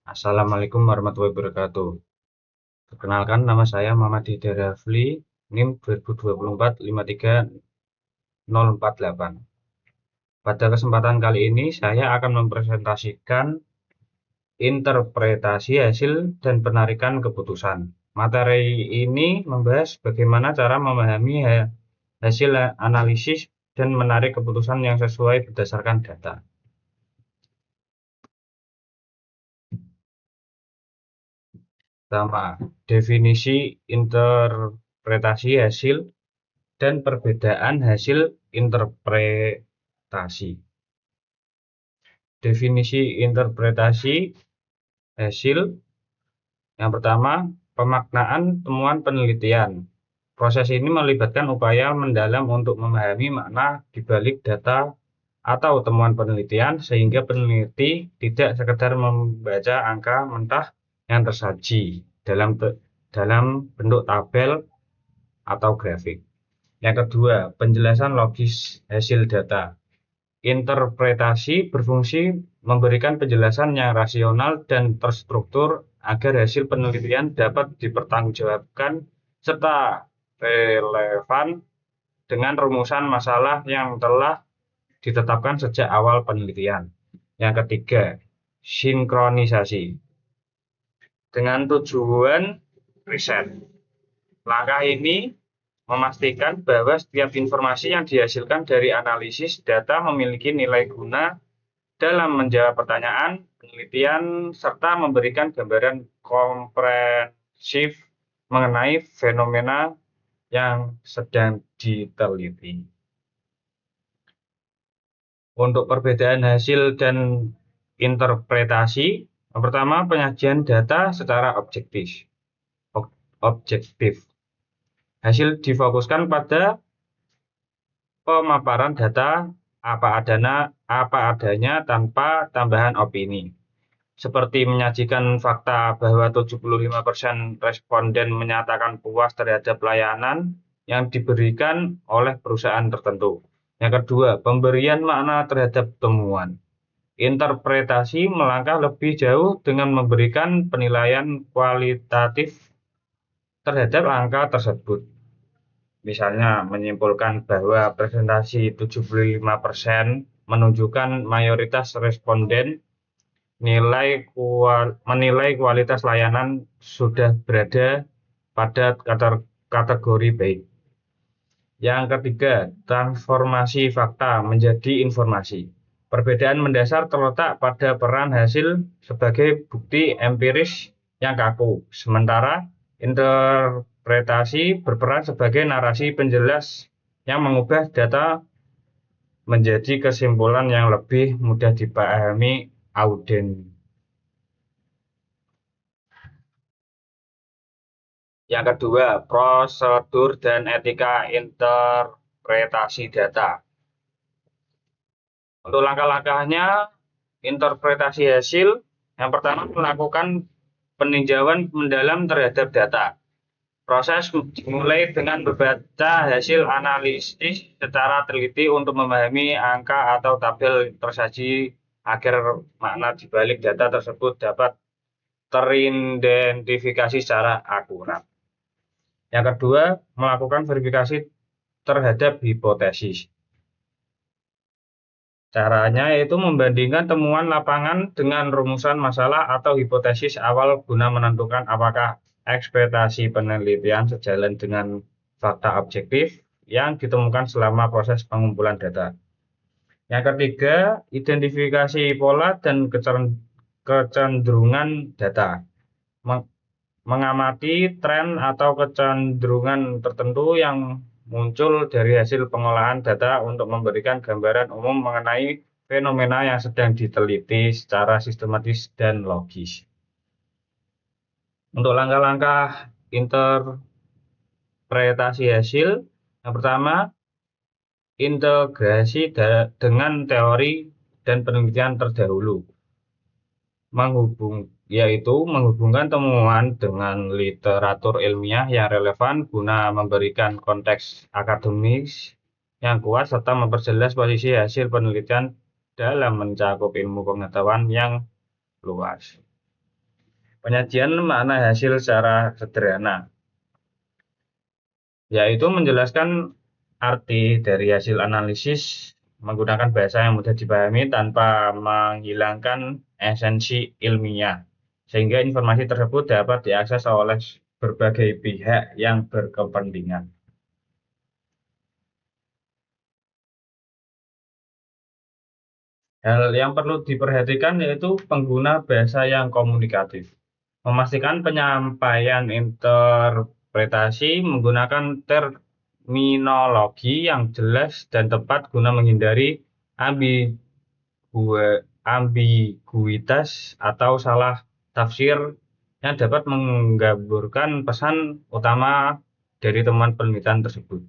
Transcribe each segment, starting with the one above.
Assalamualaikum warahmatullahi wabarakatuh. Perkenalkan, nama saya Muhammad Hidayat Rafli, NIM 2024 53048. Pada kesempatan kali ini, saya akan mempresentasikan interpretasi hasil dan penarikan keputusan. Materi ini membahas bagaimana cara memahami hasil analisis dan menarik keputusan yang sesuai berdasarkan data. Pertama, definisi interpretasi hasil dan perbedaan hasil interpretasi. Definisi interpretasi hasil yang pertama, pemaknaan temuan penelitian. Proses ini melibatkan upaya mendalam untuk memahami makna di balik data atau temuan penelitian sehingga peneliti tidak sekedar membaca angka mentah yang tersaji dalam bentuk tabel atau grafik. Yang kedua, penjelasan logis hasil data. Interpretasi berfungsi memberikan penjelasan yang rasional dan terstruktur agar hasil penelitian dapat dipertanggungjawabkan serta relevan dengan rumusan masalah yang telah ditetapkan sejak awal penelitian. Yang ketiga, sinkronisasi dengan tujuan riset. Langkah ini memastikan bahwa setiap informasi yang dihasilkan dari analisis data memiliki nilai guna dalam menjawab pertanyaan penelitian serta memberikan gambaran komprehensif mengenai fenomena yang sedang diteliti. Untuk perbedaan hasil dan interpretasi, yang pertama, penyajian data secara objektif. Hasil difokuskan pada pemaparan data apa adanya tanpa tambahan opini. Seperti menyajikan fakta bahwa 75% responden menyatakan puas terhadap layanan yang diberikan oleh perusahaan tertentu. Yang kedua, pemberian makna terhadap temuan. Interpretasi melangkah lebih jauh dengan memberikan penilaian kualitatif terhadap angka tersebut. Misalnya menyimpulkan bahwa presentasi 75% menunjukkan mayoritas responden menilai kualitas layanan sudah berada pada kategori baik. Yang ketiga, transformasi fakta menjadi informasi. Perbedaan mendasar terletak pada peran hasil sebagai bukti empiris yang kaku, sementara interpretasi berperan sebagai narasi penjelas yang mengubah data menjadi kesimpulan yang lebih mudah dipahami audien. Yang kedua, prosedur dan etika interpretasi data. Untuk langkah-langkahnya, interpretasi hasil, yang pertama melakukan peninjauan mendalam terhadap data. Proses dimulai dengan membaca hasil analisis secara teliti untuk memahami angka atau tabel tersaji agar makna di balik data tersebut dapat teridentifikasi secara akurat. Yang kedua, melakukan verifikasi terhadap hipotesis. Caranya yaitu membandingkan temuan lapangan dengan rumusan masalah atau hipotesis awal guna menentukan apakah ekspektasi penelitian sejalan dengan fakta objektif yang ditemukan selama proses pengumpulan data. Yang ketiga, identifikasi pola dan kecenderungan data. Mengamati tren atau kecenderungan tertentu yang muncul dari hasil pengolahan data untuk memberikan gambaran umum mengenai fenomena yang sedang diteliti secara sistematis dan logis. Untuk langkah-langkah interpretasi hasil, yang pertama, integrasi dengan teori dan penelitian terdahulu. Yaitu menghubungkan temuan dengan literatur ilmiah yang relevan guna memberikan konteks akademis yang kuat serta memperjelas posisi hasil penelitian dalam mencakup ilmu pengetahuan yang luas. Penyajian makna hasil secara sederhana, yaitu menjelaskan arti dari hasil analisis menggunakan bahasa yang mudah dipahami tanpa menghilangkan esensi ilmiah, sehingga informasi tersebut dapat diakses oleh berbagai pihak yang berkepentingan. Hal yang perlu diperhatikan yaitu pengguna bahasa yang komunikatif. Memastikan penyampaian interpretasi menggunakan terminologi yang jelas dan tepat guna menghindari ambiguitas atau salah tafsir yang dapat menggambarkan pesan utama dari temuan penelitian tersebut.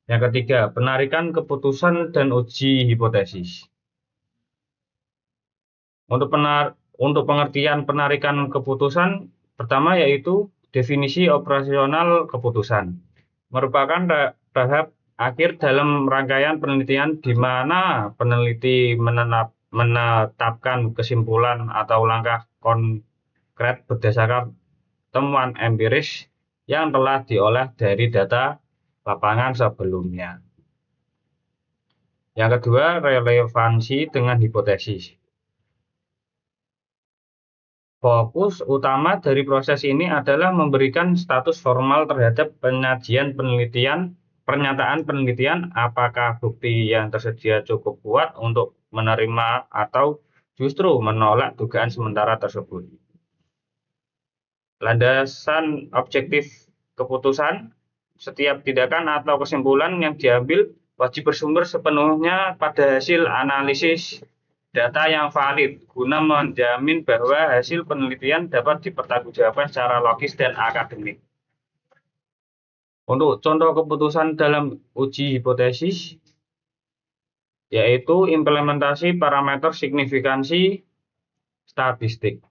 Yang ketiga, penarikan keputusan dan uji hipotesis. Untuk pengertian penarikan keputusan, pertama yaitu definisi operasional keputusan. Merupakan tahap akhir dalam rangkaian penelitian di mana peneliti menetapkan kesimpulan atau langkah konkret berdasarkan temuan empiris yang telah diolah dari data lapangan sebelumnya. Yang kedua, relevansi dengan hipotesis. Fokus utama dari proses ini adalah memberikan status formal terhadap pernyataan penelitian, apakah bukti yang tersedia cukup kuat untuk menerima atau justru menolak dugaan sementara tersebut. Landasan objektif keputusan, setiap tindakan atau kesimpulan yang diambil wajib bersumber sepenuhnya pada hasil analisis data yang valid guna menjamin bahwa hasil penelitian dapat dipertanggungjawabkan secara logis dan akademik. Untuk contoh keputusan dalam uji hipotesis, yaitu implementasi parameter signifikansi statistik.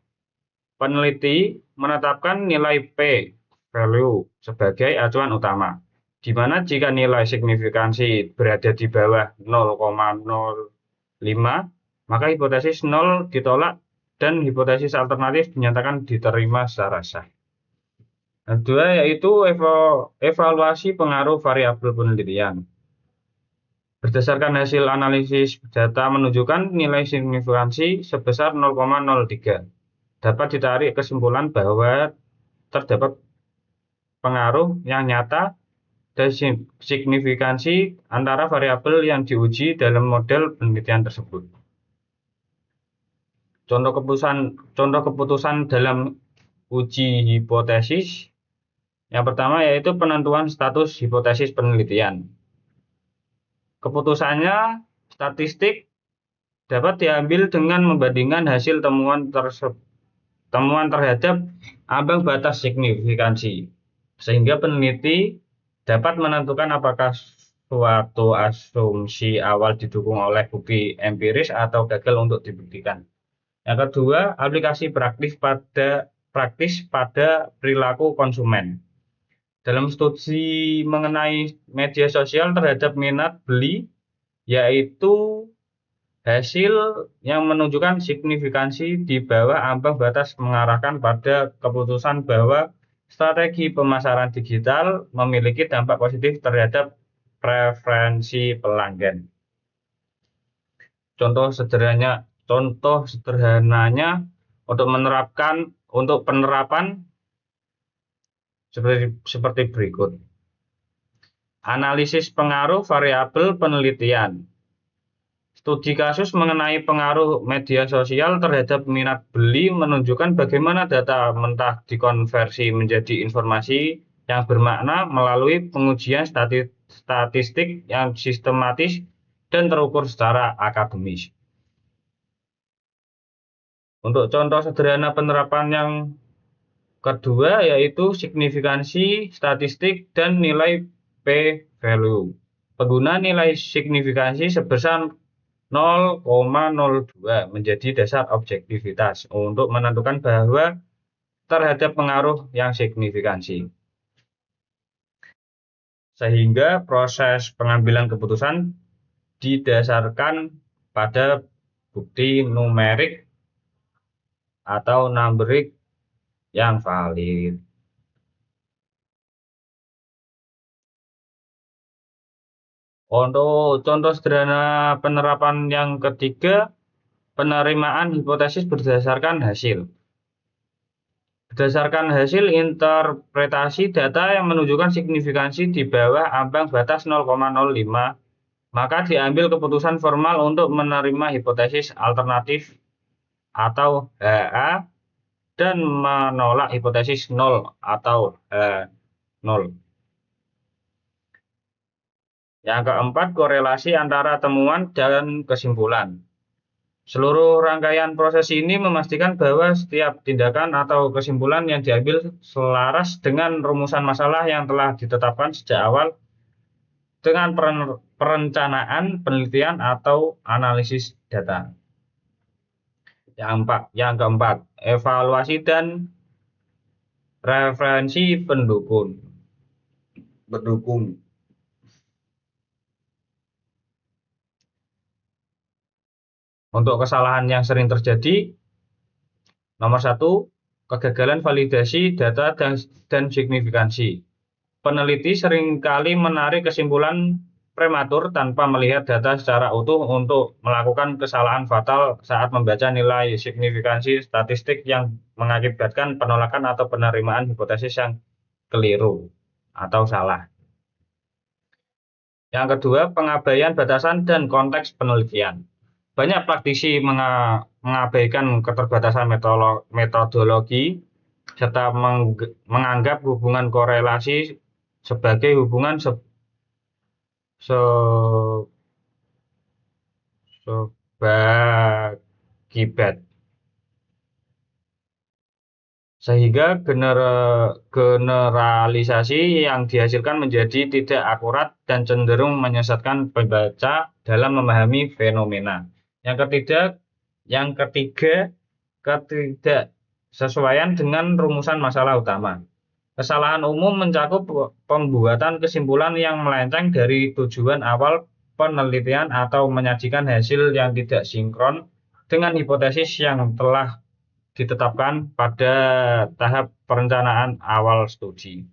Peneliti menetapkan nilai P value sebagai acuan utama, di mana jika nilai signifikansi berada di bawah 0,05, maka hipotesis 0 ditolak dan hipotesis alternatif dinyatakan diterima secara sah. Kedua yaitu evaluasi pengaruh variabel penelitian. Berdasarkan hasil analisis data menunjukkan nilai signifikansi sebesar 0,03. Dapat ditarik kesimpulan bahwa terdapat pengaruh yang nyata dan signifikansi antara variabel yang diuji dalam model penelitian tersebut. Contoh keputusan dalam uji hipotesis. Yang pertama yaitu penentuan status hipotesis penelitian. Keputusannya statistik dapat diambil dengan membandingkan hasil temuan terhadap ambang batas signifikansi, sehingga peneliti dapat menentukan apakah suatu asumsi awal didukung oleh bukti empiris atau gagal untuk dibuktikan. Yang kedua, aplikasi praktis pada perilaku konsumen. Dalam studi mengenai media sosial terhadap minat beli, yaitu hasil yang menunjukkan signifikansi di bawah ambang batas mengarahkan pada keputusan bahwa strategi pemasaran digital memiliki dampak positif terhadap preferensi pelanggan. Contoh sederhananya untuk penerapan seperti berikut. Analisis pengaruh variabel penelitian. Studi kasus mengenai pengaruh media sosial terhadap minat beli menunjukkan bagaimana data mentah dikonversi menjadi informasi yang bermakna melalui pengujian statistik yang sistematis dan terukur secara akademis. Untuk contoh sederhana penerapan yang kedua yaitu signifikansi statistik dan nilai p-value. Pengguna nilai signifikansi sebesar 0,02 menjadi dasar objektivitas untuk menentukan bahwa terhadap pengaruh yang signifikansi. Sehingga proses pengambilan keputusan didasarkan pada bukti numerik atau numerik yang valid. Untuk contoh sederhana penerapan yang ketiga, penerimaan hipotesis berdasarkan hasil. Berdasarkan hasil interpretasi data yang menunjukkan signifikansi di bawah ambang batas 0,05, maka diambil keputusan formal untuk menerima hipotesis alternatif atau HA dan menolak hipotesis 0 atau H0. Yang keempat, korelasi antara temuan dan kesimpulan. Seluruh rangkaian proses ini memastikan bahwa setiap tindakan atau kesimpulan yang diambil selaras dengan rumusan masalah yang telah ditetapkan sejak awal dengan perencanaan, penelitian, atau analisis data. Yang keempat, evaluasi dan referensi pendukung. Untuk kesalahan yang sering terjadi, nomor 1, kegagalan validasi data dan signifikansi. Peneliti seringkali menarik kesimpulan prematur tanpa melihat data secara utuh untuk melakukan kesalahan fatal saat membaca nilai signifikansi statistik yang mengakibatkan penolakan atau penerimaan hipotesis yang keliru atau salah. Yang kedua, pengabaian batasan dan konteks penelitian. Banyak praktisi mengabaikan keterbatasan metodologi serta menganggap hubungan korelasi sebagai hubungan sebagibat, sehingga generalisasi yang dihasilkan menjadi tidak akurat dan cenderung menyesatkan pembaca dalam memahami fenomena. Yang ketiga, ketidaksesuaian dengan rumusan masalah utama. Kesalahan umum mencakup pembuatan kesimpulan yang melenceng dari tujuan awal penelitian atau menyajikan hasil yang tidak sinkron dengan hipotesis yang telah ditetapkan pada tahap perencanaan awal studi.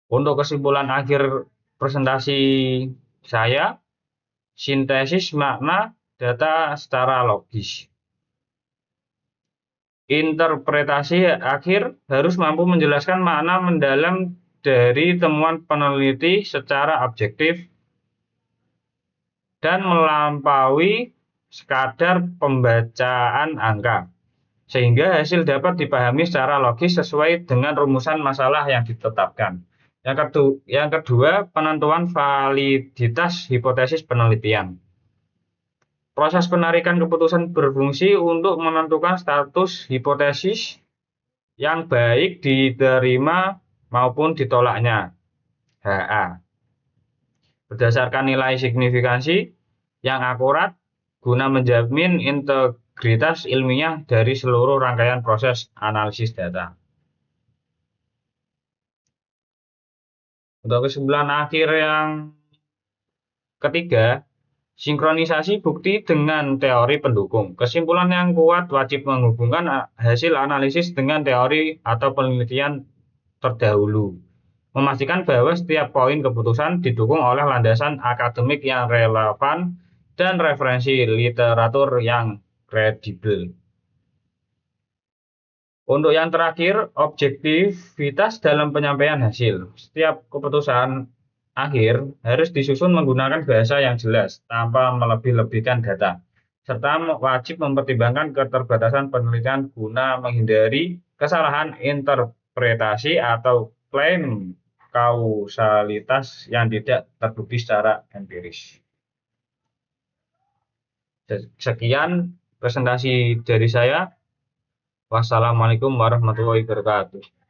Untuk kesimpulan akhir presentasi saya, sintesis makna data secara logis. Interpretasi akhir harus mampu menjelaskan makna mendalam dari temuan peneliti secara objektif dan melampaui sekadar pembacaan angka, sehingga hasil dapat dipahami secara logis sesuai dengan rumusan masalah yang ditetapkan. Yang kedua, penentuan validitas hipotesis penelitian. Proses penarikan keputusan berfungsi untuk menentukan status hipotesis yang baik diterima maupun ditolaknya, HA, berdasarkan nilai signifikansi yang akurat guna menjamin integritas ilmiah dari seluruh rangkaian proses analisis data. Untuk kesimpulan akhir yang ketiga, sinkronisasi bukti dengan teori pendukung. Kesimpulan yang kuat wajib menghubungkan hasil analisis dengan teori atau penelitian terdahulu, memastikan bahwa setiap poin keputusan didukung oleh landasan akademik yang relevan dan referensi literatur yang kredibel. Untuk yang terakhir, objektivitas dalam penyampaian hasil. Setiap keputusan akhir harus disusun menggunakan bahasa yang jelas tanpa melebih-lebihkan data, serta wajib mempertimbangkan keterbatasan penelitian guna menghindari kesalahan interpretasi atau klaim kausalitas yang tidak terbukti secara empiris. Sekian presentasi dari saya. Wassalamualaikum warahmatullahi wabarakatuh.